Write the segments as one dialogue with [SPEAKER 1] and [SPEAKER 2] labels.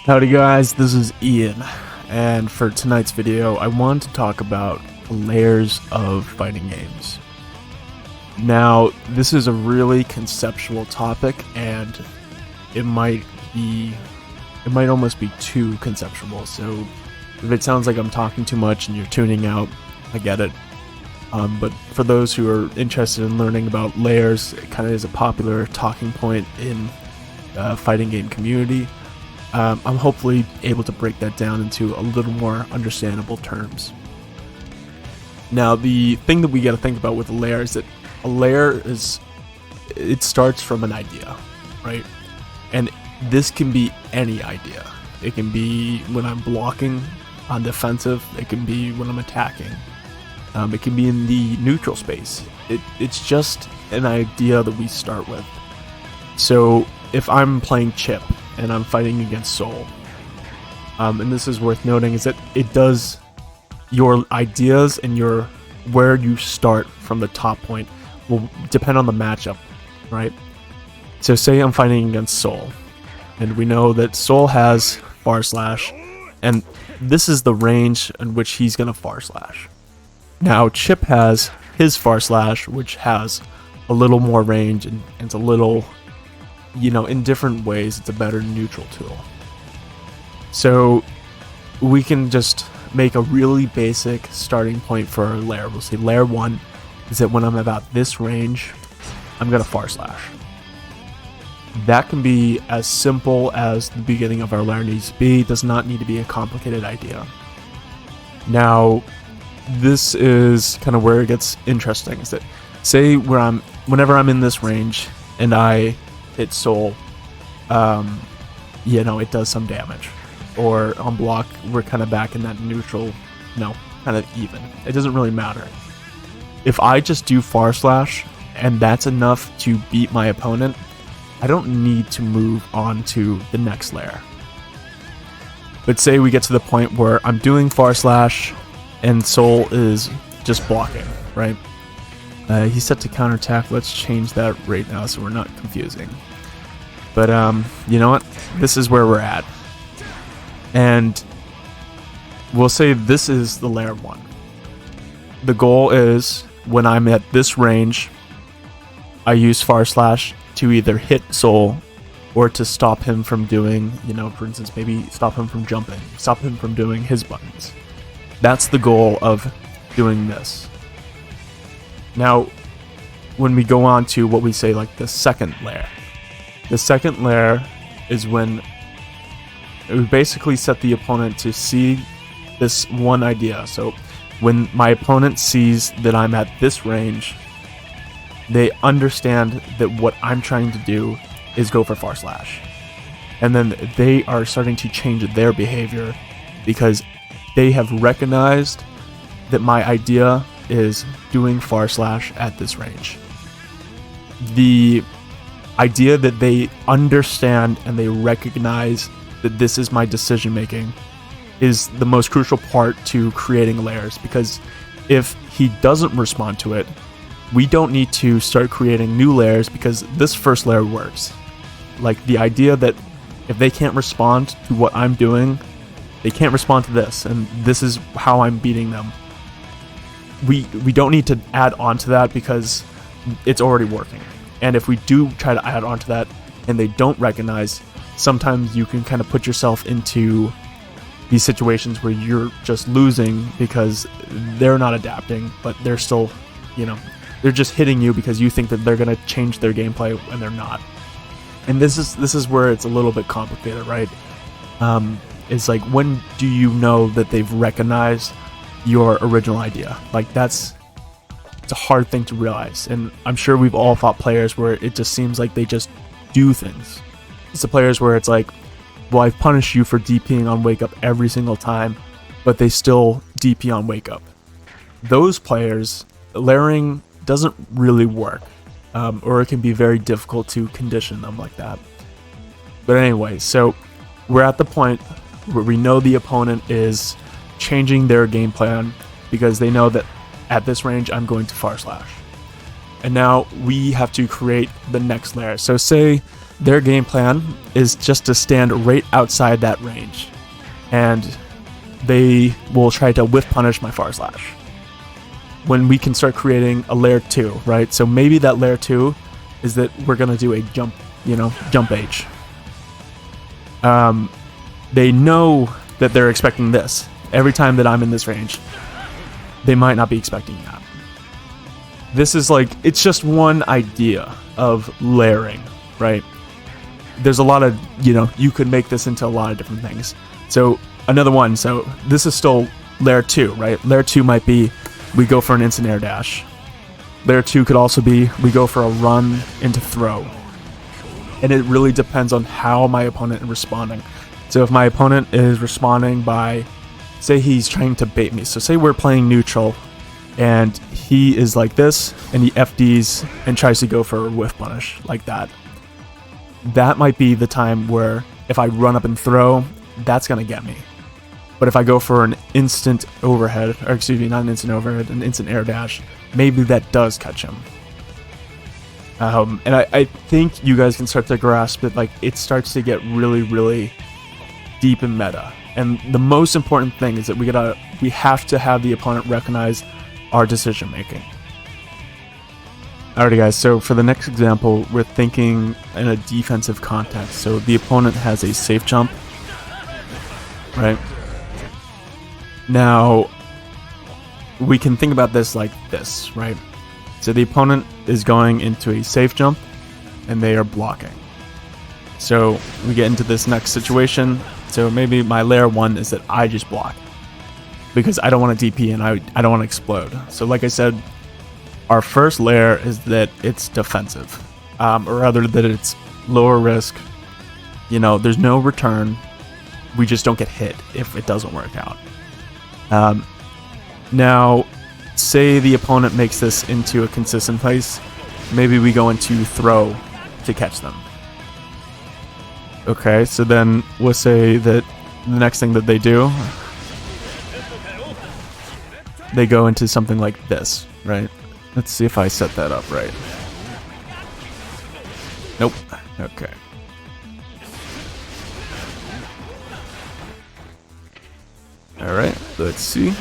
[SPEAKER 1] Howdy guys, this is Ian, and for tonight's video I want to talk about the layers of fighting games. Now, this is a really conceptual topic, and it might almost be too conceptual, so if it sounds like I'm talking too much and you're tuning out, I get it. But for those who are interested in learning about layers, it kind of is a popular talking point in the fighting game community. I'm hopefully able to break that down into a little more understandable terms. Now, the thing that we got to think about with a layer is that a layer it starts from an idea, right? And this can be any idea. It can be when I'm blocking on defensive. It can be when I'm attacking. It can be in the neutral space. It's just an idea that we start with. So if I'm playing Chipp and I'm fighting against Soul, and this is worth noting, is that it does, your ideas and where you start from the top point will depend on the matchup, right? So say I'm fighting against Soul, and we know that Soul has far slash, and this is the range in which he's gonna far slash. Now Chipp has his far slash, which has a little more range, and it's a little, in different ways, it's a better neutral tool. So we can just make a really basic starting point for our layer. We'll say layer 1 is that when I'm about this range, I'm gonna far slash. That can be as simple as the beginning of our layer needs to be. It does not need to be a complicated idea. Now, this is kind of where it gets interesting, is that say whenever I'm in this range and I hit Soul, it does some damage. Or on block, we're kind of back in that neutral, kind of even. It doesn't really matter. If I just do far slash and that's enough to beat my opponent, I don't need to move on to the next layer. But say we get to the point where I'm doing far slash and Soul is just blocking, right? He's set to counterattack. Let's change that right now so we're not confusing. But you know what? This is where we're at. And we'll say this is the layer 1. The goal is when I'm at this range, I use far slash to either hit Soul or to stop him from doing, for instance, maybe stop him from jumping, stop him from doing his buttons. That's the goal of doing this. Now, when we go on to what we say like the second layer, the second layer is when we basically set the opponent to see this one idea. So when my opponent sees that I'm at this range, they understand that what I'm trying to do is go for far slash. And then they are starting to change their behavior because they have recognized that my idea is doing far slash at this range. The idea that they understand and they recognize that this is my decision making is the most crucial part to creating layers, because if he doesn't respond to it, we don't need to start creating new layers because this first layer works. Like the idea that if they can't respond to what I'm doing, they can't respond to this, and this is how I'm beating them. We don't need to add on to that because it's already working. And if we do try to add on to that and they don't recognize, sometimes you can kind of put yourself into these situations where you're just losing because they're not adapting, but they're still, they're just hitting you because you think that they're going to change their gameplay and they're not. And this is where it's a little bit complicated, right? It's like, when do you know that they've recognized your original idea? Like it's a hard thing to realize. And I'm sure we've all fought players where it just seems like they just do things. It's the players where it's like, well, I've punished you for DPing on wake up every single time, but they still DP on wake up. Those players, layering doesn't really work, or it can be very difficult to condition them like that. But anyway, so we're at the point where we know the opponent is changing their game plan because they know that at this range I'm going to far slash. And now we have to create the next layer. So say their game plan is just to stand right outside that range, and they will try to whiff punish my far slash. When we can start creating a layer 2, right? So maybe that layer 2 is that we're gonna do a jump, jump H. They know that they're expecting this. Every time that I'm in this range, they might not be expecting that. This is like, it's just one idea of layering, right? There's a lot of, you could make this into a lot of different things. So another one, so this is still layer 2, right? Layer 2 might be, we go for an instant air dash. Layer 2 could also be, we go for a run into throw. And it really depends on how my opponent is responding. So if my opponent is responding by, say he's trying to bait me. So say we're playing neutral, and he is like this, and he FDs and tries to go for a whiff punish, like that. That might be the time where if I run up and throw, that's going to get me. But if I go for an instant overhead, or excuse me, not an instant overhead, an instant air dash, maybe that does catch him. And I think you guys can start to grasp that, like, it starts to get really, really deep in meta. And the most important thing is that we have to have the opponent recognize our decision making. Alrighty guys, so for the next example, we're thinking in a defensive context. So the opponent has a safe jump, right? Now, we can think about this like this, right? So the opponent is going into a safe jump, and they are blocking. So we get into this next situation. So maybe my layer 1 is that I just block, because I don't want to DP and I don't want to explode. So like I said, our first layer is that it's defensive, or rather that it's lower risk. There's no return. We just don't get hit if it doesn't work out. Now, say the opponent makes this into a consistent place. Maybe we go into throw to catch them. Okay, so then we'll say that the next thing that they do, they go into something like this, right? Let's see if I set that up right. Nope. Okay. Alright, let's see.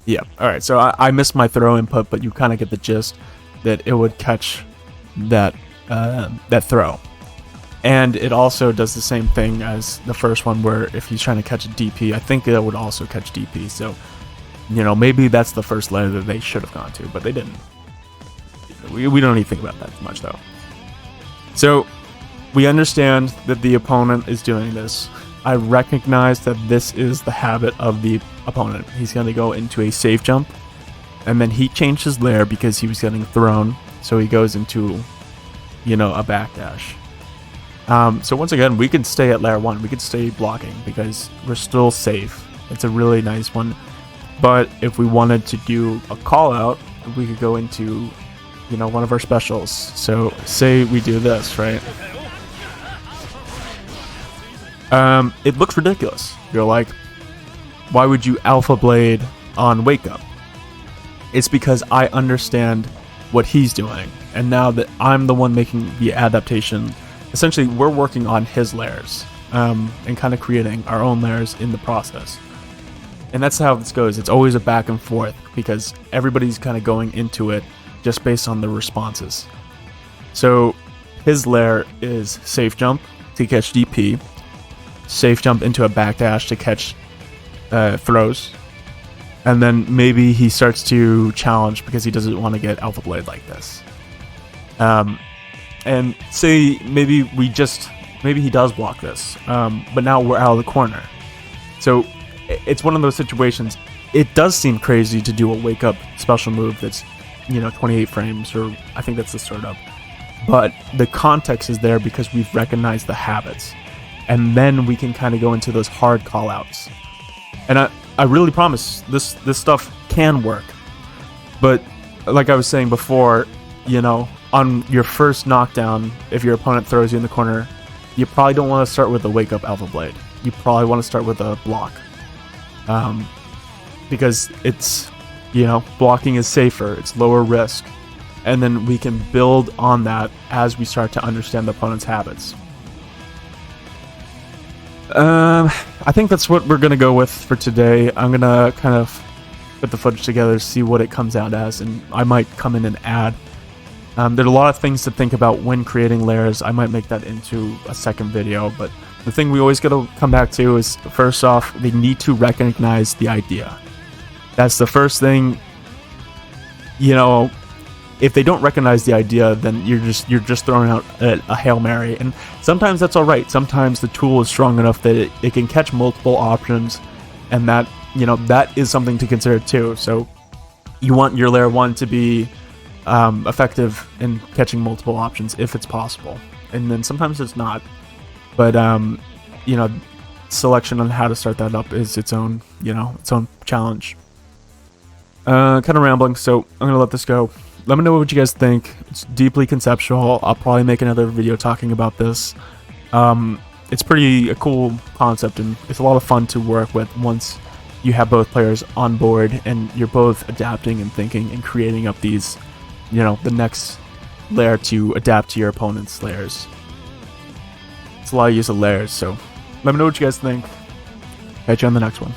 [SPEAKER 1] Yeah, alright, so I missed my throw input, but you kind of get the gist that it would catch that throw. And it also does the same thing as the first one, where if he's trying to catch a DP, I think it would also catch DP. So, maybe that's the first layer that they should have gone to, but they didn't. We don't need to think about that much, though. So, we understand that the opponent is doing this. I recognize that this is the habit of the opponent. He's going to go into a safe jump, and then he changed his layer because he was getting thrown, so he goes into, a backdash. So once again, we could stay at layer 1. We could stay blocking because we're still safe. It's a really nice one. But if we wanted to do a call out, we could go into, one of our specials. So say we do this, right? It looks ridiculous. You're like, why would you alpha blade on wake up? It's because I understand what he's doing. And now that I'm the one making the adaptation, essentially, we're working on his layers, and kind of creating our own layers in the process. And that's how this goes. It's always a back and forth, because everybody's kind of going into it just based on the responses. So his layer is safe jump to catch DP, safe jump into a backdash to catch throws, and then maybe he starts to challenge because he doesn't want to get alpha blade like this. And say maybe he does block this, but now we're out of the corner. So it's one of those situations. It does seem crazy to do a wake up special move that's 28 frames, or I think that's the startup. But the context is there because we've recognized the habits, and then we can kind of go into those hard call outs. And I really promise this stuff can work. But like I was saying before, on your first knockdown, if your opponent throws you in the corner, you probably don't want to start with a wake up alpha blade. You probably want to start with a block, because it's blocking is safer, it's lower risk, and then we can build on that as we start to understand the opponent's habits. I think that's what we're gonna go with for today. I'm gonna kind of put the footage together, see what it comes out as, and I might come in and add. There are a lot of things to think about when creating layers. I might make that into a second video, but the thing we always gotta come back to is, first off, they need to recognize the idea. That's the first thing. You know, if they don't recognize the idea, then you're just throwing out a Hail Mary, and sometimes that's all right. Sometimes the tool is strong enough that it can catch multiple options, and that, you know, that is something to consider too. So you want your layer 1 to be effective in catching multiple options if it's possible, and then sometimes it's not. But you know, selection on how to start that up is its own, you know, its own challenge. Kind of rambling, so I'm gonna let this go. Let me know what you guys think. It's deeply conceptual. I'll probably make another video talking about this. It's pretty a cool concept, and it's a lot of fun to work with once you have both players on board and you're both adapting and thinking and creating up these, you know, the next layer to adapt to your opponent's layers. It's a lot of use of layers, so let me know what you guys think. Catch you on the next one.